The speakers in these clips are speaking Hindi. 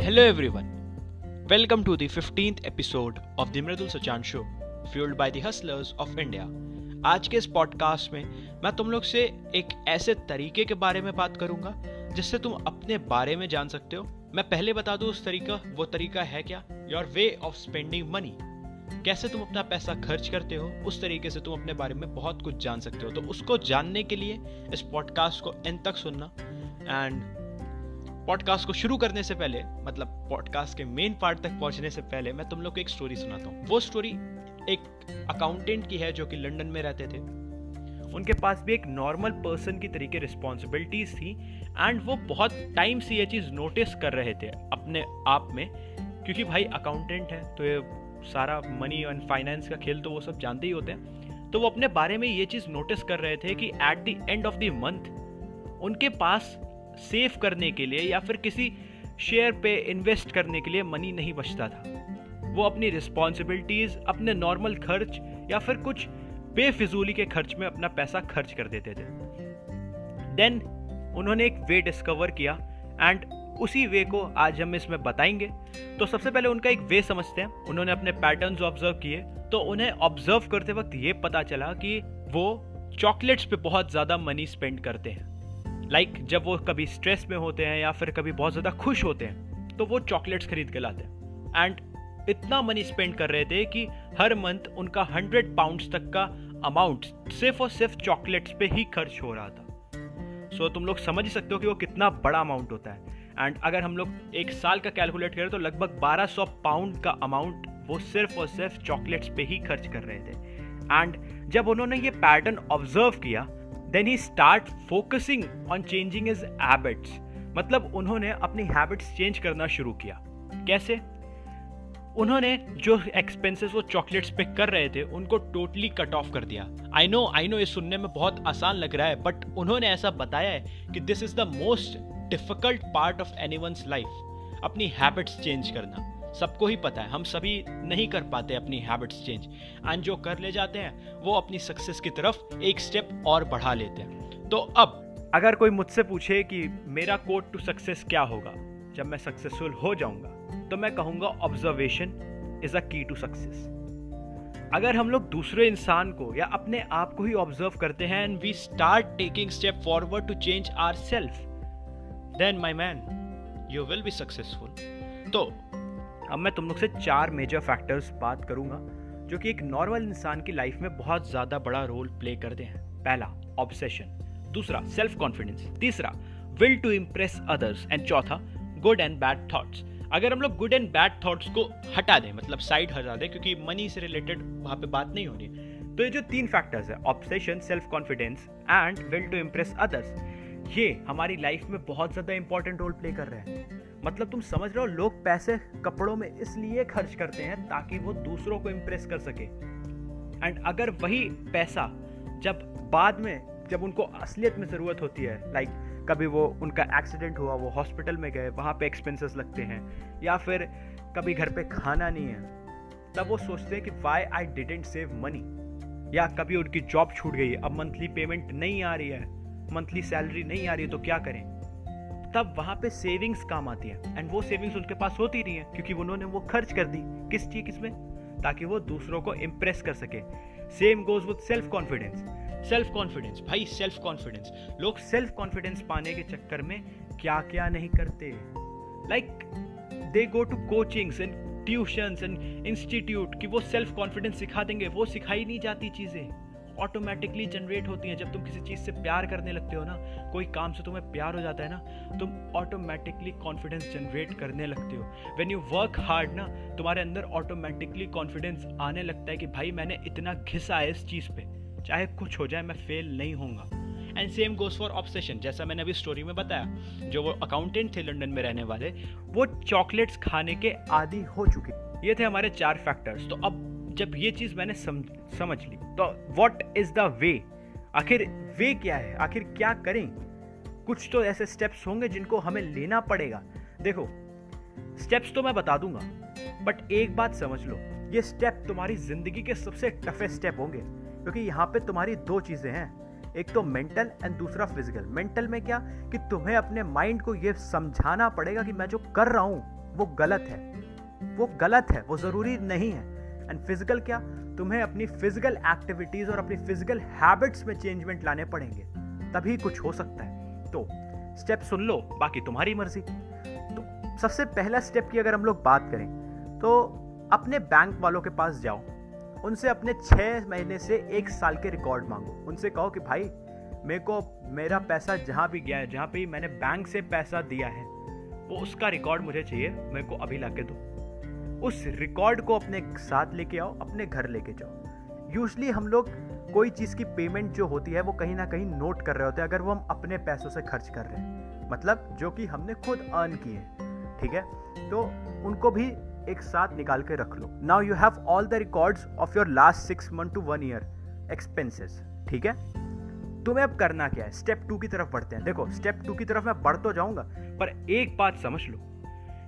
Hello everyone. Welcome to the 15th episode of the Mridul Sachan Show, fueled by the hustlers of India. आज के इस पॉडकास्ट में मैं तुम लोग से एक ऐसे तरीके के बारे में बात करूंगा जिससे तुम अपने बारे में जान सकते हो। मैं पहले बता दूं वो तरीका है क्या? Your way of spending money. कैसे तुम अपना पैसा खर्च करते हो, उस तरीके से तुम अपने बारे में बहुत कुछ जान सकते हो। तो उसको जानने के लिए इस पॉडकास्ट को एंड तक सुनना। एंड पॉडकास्ट को शुरू करने से पहले, मतलब पॉडकास्ट के मेन पार्ट तक पहुंचने से पहले, मैं तुम लोग को एक स्टोरी सुनाता हूँ। वो स्टोरी एक अकाउंटेंट की है जो कि लंदन में रहते थे। उनके पास भी एक नॉर्मल पर्सन की तरीके रिस्पॉन्सिबिलिटीज थी एंड वो बहुत टाइम से ये चीज़ नोटिस कर रहे थे अपने आप में, क्योंकि भाई अकाउंटेंट है तो ये सारा मनी एंड फाइनेंस का खेल तो वो सब जानते ही होते हैं। तो वो अपने बारे में ये चीज़ नोटिस कर रहे थे कि at the end of the month उनके पास सेव करने के लिए या फिर किसी शेयर पे इन्वेस्ट करने के लिए मनी नहीं बचता था। वो अपनी रिस्पॉन्सिबिलिटीज, अपने नॉर्मल खर्च या फिर कुछ बेफिजूली के खर्च में अपना पैसा खर्च कर देते थे। देन उन्होंने एक वे डिस्कवर किया एंड उसी वे को आज हम इसमें बताएंगे। तो सबसे पहले उनका एक वे समझते हैं। उन्होंने अपने पैटर्न्स ऑब्जर्व किए तो उन्हें ऑब्जर्व करते वक्त ये पता चला कि वो चॉकलेट्स पे बहुत ज़्यादा मनी स्पेंड करते हैं। जब वो कभी स्ट्रेस में होते हैं या फिर कभी बहुत ज़्यादा खुश होते हैं तो वो चॉकलेट्स खरीद के लाते हैं एंड इतना मनी स्पेंड कर रहे थे कि हर मंथ उनका 100 पाउंड्स तक का अमाउंट सिर्फ और सिर्फ चॉकलेट्स पे ही खर्च हो रहा था। सो तुम लोग समझ ही सकते हो कि वो कितना बड़ा अमाउंट होता है। एंड अगर हम लोग एक साल का कैलकुलेट करें तो लगभग 1200 पाउंड का अमाउंट वो सिर्फ और सिर्फ चॉकलेट्स पे ही खर्च कर रहे थे। एंड जब उन्होंने ये पैटर्न ऑब्जर्व किया, then he start focusing on changing his habits। मतलब उन्होंने अपनी हैबिट्स चेंज करना शुरू किया। कैसे? उन्होंने जो एक्सपेंसेस वो चॉकलेट्स पे कर रहे थे उनको टोटली कट ऑफ कर दिया। आई नो ये सुनने में बहुत आसान लग रहा है, बट उन्होंने ऐसा बताया है कि this is the most difficult part of anyone's life. अपनी हैबिट्स चेंज करना सबको ही पता है, हम सभी नहीं कर पाते अपनी हैबिट्स चेंज, एंड जो कर ले जाते हैं वो अपनी सक्सेस की तरफ एक स्टेप और बढ़ा लेते हैं। तो अब अगर कोई मुझसे पूछे कि मेरा कोड टू सक्सेस क्या होगा जब मैं सक्सेसफुल हो जाऊंगा, तो मैं कहूंगा ऑब्जर्वेशन इज अ की टू सक्सेस। अगर हम लोग दूसरे इंसान को या अपने आप को ही ऑब्जर्व करते हैं and we start taking step forward to change ourselves, then my man you will be successful. तो अब मैं तुम लोग से 4 मेजर फैक्टर्स बात करूंगा जो कि एक नॉर्मल इंसान की लाइफ में बहुत ज़्यादा बड़ा रोल प्ले करते हैं। पहला, ऑब्सेशन। दूसरा, सेल्फ कॉन्फिडेंस। तीसरा, will to impress others. And चौथा, गुड एंड बैड थॉट्स। अगर हम लोग गुड एंड बैड थॉट्स को हटा दें, मतलब साइड हटा दें, क्योंकि मनी से रिलेटेड वहाँ पे बात नहीं होनी, तो ये जो 3 फैक्टर्स है, obsession, self confidence and will to impress others, ये हमारी लाइफ में बहुत ज़्यादा इंपॉर्टेंट रोल प्ले कर रहे हैं। मतलब तुम समझ रहे हो, लोग पैसे कपड़ों में इसलिए खर्च करते हैं ताकि वो दूसरों को इम्प्रेस कर सके। एंड अगर वही पैसा जब बाद में जब उनको असलियत में ज़रूरत होती है, कभी वो उनका एक्सीडेंट हुआ, वो हॉस्पिटल में गए, वहाँ पे एक्सपेंसेस लगते हैं, या फिर कभी घर पे खाना नहीं है, तब वो सोचते हैं कि why I didn't save money. या कभी उनकी जॉब छूट गई, अब मंथली पेमेंट नहीं आ रही है, मंथली सैलरी नहीं आ रही है, तो क्या करें? तब वहां पे सेविंग्स काम आती है एंड वो सेविंग्स उनके पास होती नहीं है क्योंकि उन्होंने वो खर्च कर दी। किसमें? ताकि वो दूसरों को इम्प्रेस कर सके। Same goes with self confidence. Self confidence भाई, सेल्फ कॉन्फिडेंस। लोग सेल्फ कॉन्फिडेंस पाने के चक्कर में क्या क्या नहीं करते। They go to coachings and tuitions and institute कि वो सेल्फ कॉन्फिडेंस सिखा देंगे। वो सिखाई नहीं जाती चीजें, ऑटोमेटिकली जनरेट होती हैं। जब तुम किसी चीज़ से प्यार करने लगते हो ना, कोई काम से तुम्हें प्यार हो जाता है ना, तुम ऑटोमेटिकली कॉन्फिडेंस जनरेट करने लगते हो। व्हेन यू वर्क हार्ड ना, तुम्हारे अंदर ऑटोमेटिकली कॉन्फिडेंस आने लगता है कि भाई मैंने इतना घिसा है इस चीज़ पे, चाहे कुछ हो जाए मैं फेल नहीं होऊंगा। And same goes for obsession. जैसा मैंने अभी स्टोरी में बताया, जो वो अकाउंटेंट थे लंदन में रहने वाले, वो चॉकलेट्स खाने के आदी हो चुके। ये थे हमारे 4 फैक्टर्स। तो अब जब ये चीज़ मैंने समझ ली, तो व्हाट इज द वे? आखिर वे क्या है? आखिर क्या करें? कुछ तो ऐसे स्टेप्स होंगे जिनको हमें लेना पड़ेगा। देखो, स्टेप्स तो मैं बता दूंगा, बट एक बात समझ लो, ये स्टेप तुम्हारी जिंदगी के सबसे टफेस्ट स्टेप होंगे, क्योंकि यहाँ पे तुम्हारी 2 चीजें हैं, एक तो मेंटल एंड दूसरा फिजिकल। मेंटल में क्या कि तुम्हें अपने माइंड को ये समझाना पड़ेगा कि मैं जो कर रहा हूँ वो गलत है, वो ज़रूरी नहीं है। एंड फिजिकल क्या, तुम्हें अपनी फिजिकल एक्टिविटीज़ और अपनी फिजिकल हैबिट्स में चेंजमेंट लाने पड़ेंगे, तभी कुछ हो सकता है। तो स्टेप सुन लो, बाकी तुम्हारी मर्जी। तो सबसे पहला स्टेप की अगर हम लोग बात करें तो अपने बैंक वालों के पास जाओ, उनसे अपने 6 महीने से 1 साल के रिकॉर्ड मांगो। उनसे कहो कि भाई मेरे को मेरा पैसा जहाँ भी गया है, जहाँ पे मैंने बैंक से पैसा दिया है, वो उसका रिकॉर्ड मुझे चाहिए, मेरे को अभी लाके दो। उस रिकॉर्ड को अपने साथ लेके आओ, अपने घर लेके जाओ। यूजुअली हम लोग कोई चीज़ की पेमेंट जो होती है वो कहीं ना कहीं नोट कर रहे होते हैं, अगर वो हम अपने पैसों से खर्च कर रहे हैं, मतलब जो कि हमने खुद अर्न किए, ठीक है, तो उनको भी एक साथ निकाल के रख लो। Now you have all the records of your last 6 months to 1 year expenses, ठीक है। तुम्हें अब करना क्या है, स्टेप 2 की तरफ बढ़ते हैं। देखो स्टेप 2 की तरफ मैं बढ़ तो जाऊंगा, पर एक बात समझ लो,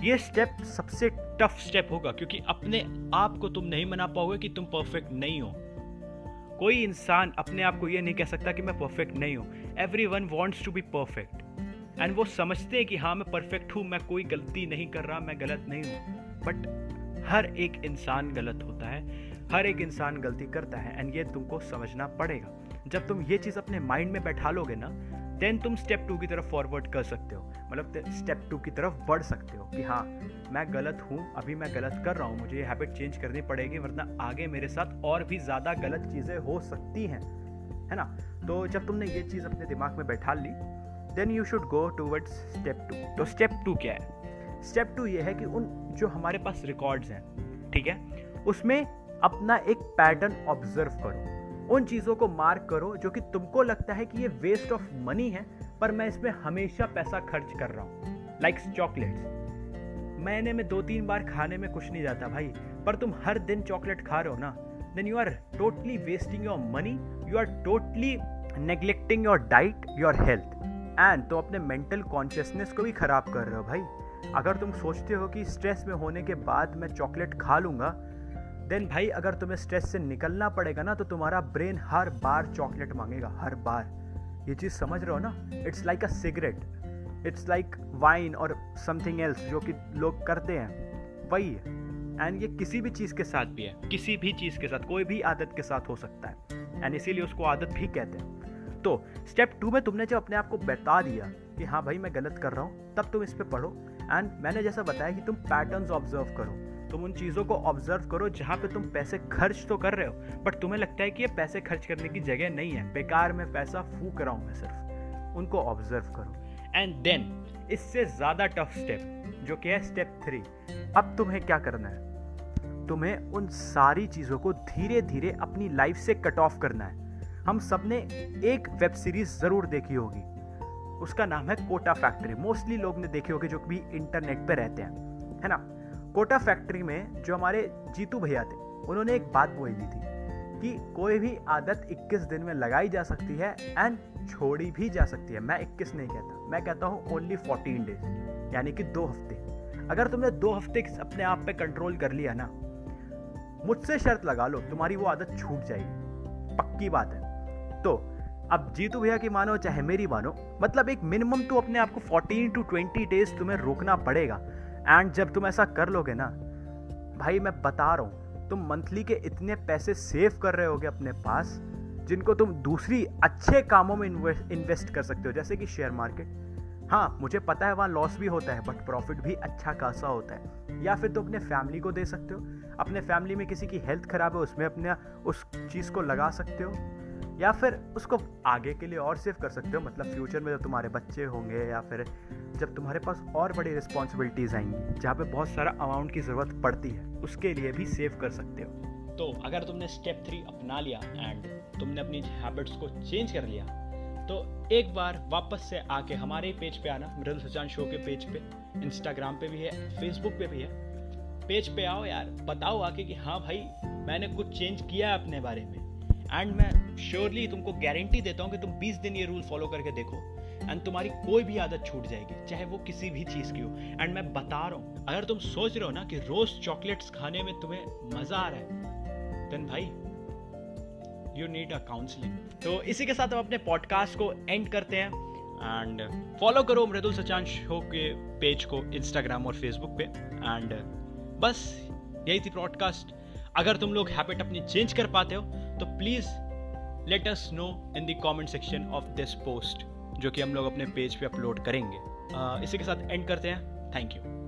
ये स्टेप सबसे टफ स्टेप होगा, क्योंकि अपने आप को तुम नहीं मना पाओगे कि तुम परफेक्ट नहीं हो। कोई इंसान अपने आप को ये नहीं कह सकता कि मैं परफेक्ट नहीं हूँ। Everyone wants to be perfect, and वो समझते हैं कि हाँ मैं परफेक्ट हूँ, मैं कोई गलती नहीं कर रहा, मैं गलत नहीं हूँ। बट हर एक इंसान गलत होता है, हर एक इंसान गलती करता है, एंड ये तुमको समझना पड़ेगा। जब तुम ये चीज़ अपने माइंड में बैठा लोगे ना, देन तुम स्टेप 2 की तरफ फॉरवर्ड कर सकते हो, मतलब स्टेप 2 की तरफ बढ़ सकते हो कि हाँ मैं गलत हूँ, अभी मैं गलत कर रहा हूँ, मुझे ये हैबिट चेंज करनी पड़ेगी, वरना आगे मेरे साथ और भी ज़्यादा गलत चीज़ें हो सकती हैं, है ना। तो जब तुमने ये चीज़ अपने दिमाग में बैठा ली, then you should go towards step 2। तो स्टेप 2 क्या है? स्टेप 2 ये है कि उन जो हमारे पास रिकॉर्ड्स हैं, ठीक है, उसमें अपना एक पैटर्न ऑब्जर्व करो। उन चीज़ों को मार्क करो जो कि तुमको लगता है कि ये वेस्ट ऑफ मनी है, पर मैं इसमें हमेशा पैसा खर्च कर रहा हूँ। लाइक चॉकलेट्स, महीने में 2-3 बार खाने में कुछ नहीं जाता भाई, पर तुम हर दिन चॉकलेट खा रहे हो ना, then you are totally wasting your money, you are totally neglecting your diet, your health, and तो अपने मेंटल कॉन्शियसनेस को भी खराब कर रहे हो भाई। अगर तुम सोचते हो कि स्ट्रेस में होने के बाद मैं चॉकलेट खा लूँगा, देन भाई अगर तुम्हें स्ट्रेस से निकलना पड़ेगा ना, तो तुम्हारा ब्रेन हर बार चॉकलेट मांगेगा, हर बार। ये चीज़ समझ रहे हो ना? It's like a cigarette, it's like wine और समथिंग एल्स जो कि लोग करते हैं, वही है। एंड ये किसी भी चीज़ के साथ भी है, किसी भी चीज़ के साथ, कोई भी आदत के साथ हो सकता है, एंड इसीलिए उसको आदत भी कहते हैं। तो स्टेप 2 में तुमने जब अपने आप को बता दिया कि हाँ भाई मैं गलत कर रहा हूँ, तब तुम इस पर पढ़ो। एंड मैंने जैसा बताया कि तुम पैटर्न्स ऑब्जर्व करो, तुम उन चीज़ों को ऑब्जर्व करो जहाँ पे तुम पैसे खर्च तो कर रहे हो, बट तुम्हें लगता है कि ये पैसे खर्च करने की जगह नहीं है, बेकार में पैसा फूक रहा हूँ मैं सिर्फ, उनको ऑब्जर्व करो। एंड देन इससे ज़्यादा टफ स्टेप जो कि है स्टेप 3, अब तुम्हें क्या करना है? तुम्हें उन सारी चीज़ों को धीरे धीरे अपनी लाइफ से कट ऑफ करना है। हम सब ने एक वेब सीरीज ज़रूर देखी होगी, उसका नाम है कोटा फैक्ट्री। मोस्टली लोग ने देखी होगी जो भी इंटरनेट पे रहते हैं, है ना। कोटा फैक्ट्री में जो हमारे जीतू भैया थे, उन्होंने एक बात बोली थी कि कोई भी आदत 21 दिन में लगाई जा सकती है एंड छोड़ी भी जा सकती है। मैं 21 नहीं कहता, मैं कहता हूँ ओनली 14 डेज, यानी कि 2 हफ्ते। अगर तुमने 2 हफ्ते अपने आप पे कंट्रोल कर लिया ना, मुझसे शर्त लगा लो तुम्हारी वो आदत छूट जाएगी, पक्की बात है। तो अब जीतू भैया की मानो चाहे मेरी मानो, मतलब एक मिनिमम तो अपने आप को 14 to 20 डेज तुम्हें रोकना पड़ेगा। एंड जब तुम ऐसा कर लोगे ना भाई, मैं बता रहा हूँ, तुम मंथली के इतने पैसे सेव कर रहे होगे अपने पास, जिनको तुम दूसरी अच्छे कामों में इन्वेस्ट कर सकते हो, जैसे कि शेयर मार्केट। हाँ मुझे पता है वहाँ लॉस भी होता है, बट प्रॉफिट भी अच्छा खासा होता है। या फिर तुम अपने फैमिली को दे सकते हो, अपने फैमिली में किसी की हेल्थ खराब है उसमें अपने उस चीज़ को लगा सकते हो, या फिर उसको आगे के लिए और सेव कर सकते हो, मतलब फ्यूचर में जब तुम्हारे बच्चे होंगे या फिर जब तुम्हारे पास और बड़ी रिस्पॉन्सिबिलिटीज़ आएंगी जहाँ पे बहुत सारा अमाउंट की ज़रूरत पड़ती है, उसके लिए भी सेव कर सकते हो। तो अगर तुमने स्टेप 3 अपना लिया एंड तुमने अपनी हैबिट्स को चेंज कर लिया, तो एक बार वापस से आके हमारे पेज पे आना, मृदुल सुचांश शो के पेज पे, इंस्टाग्राम पे भी है, फेसबुक पे भी है, पेज पे आओ यार, बताओ आके कि हाँ भाई मैंने कुछ चेंज किया है अपने बारे में। एंड मैं श्योरली तुमको गारंटी देता हूँ कि तुम 20 दिन ये रूल फॉलो करके देखो एंड तुम्हारी कोई भी आदत छूट जाएगी, चाहे वो किसी भी चीज़ की हो। एंड मैं बता रहा हूँ, अगर तुम सोच रहे हो ना कि रोज चॉकलेट्स खाने में तुम्हें मज़ा आ रहा है, देन भाई यू नीड अ काउंसलिंग। तो इसी के साथ हम अपने पॉडकास्ट को एंड करते हैं। एंड फॉलो करो मृदुल सचान शो के पेज को इंस्टाग्राम और फेसबुक पे। एंड बस यही थी पॉडकास्ट। अगर तुम लोग हैबिट अपनी चेंज कर पाते हो तो please let us know in the comment section of this post, जो कि हम लोग अपने पेज पे अपलोड करेंगे। इसी के साथ एंड करते हैं। Thank you.